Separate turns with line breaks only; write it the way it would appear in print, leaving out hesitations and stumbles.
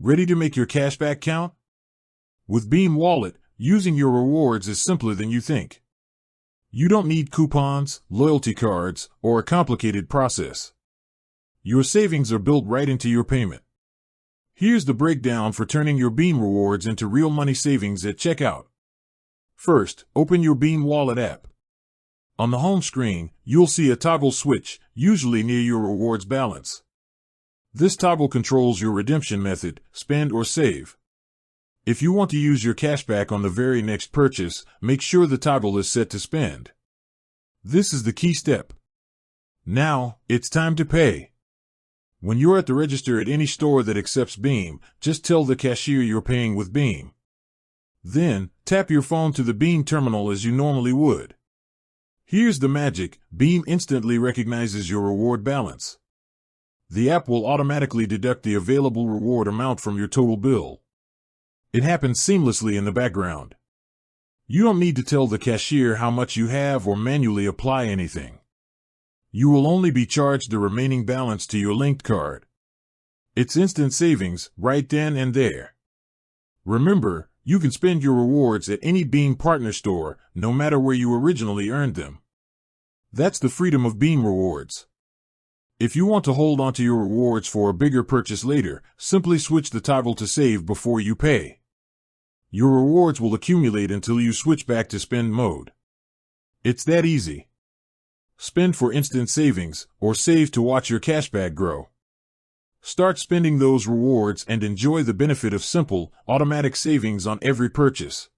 Ready to make your cashback count? With Beam Wallet, using your rewards is simpler than you think. You don't need coupons, loyalty cards, or a complicated process. Your savings are built right into your payment. Here's the breakdown for turning your Beam rewards into real money savings at checkout. First, open your Beam Wallet app. On the home screen, you'll see a toggle switch, usually near your rewards balance. This toggle controls your redemption method, spend or save. If you want to use your cashback on the very next purchase, make sure the toggle is set to spend. This is the key step. Now, it's time to pay. When you're at the register at any store that accepts Beam, just tell the cashier you're paying with Beam. Then, tap your phone to the Beam terminal as you normally would. Here's the magic: Beam instantly recognizes your reward balance. The app will automatically deduct the available reward amount from your total bill. It happens seamlessly in the background. You don't need to tell the cashier how much you have or manually apply anything. You will only be charged the remaining balance to your linked card. It's instant savings, right then and there. Remember, you can spend your rewards at any Beam partner store, no matter where you originally earned them. That's the freedom of Beam rewards. If you want to hold onto your rewards for a bigger purchase later, simply switch the toggle to save before you pay. Your rewards will accumulate until you switch back to spend mode. It's that easy. Spend for instant savings, or save to watch your cashback grow. Start spending those rewards and enjoy the benefit of simple, automatic savings on every purchase.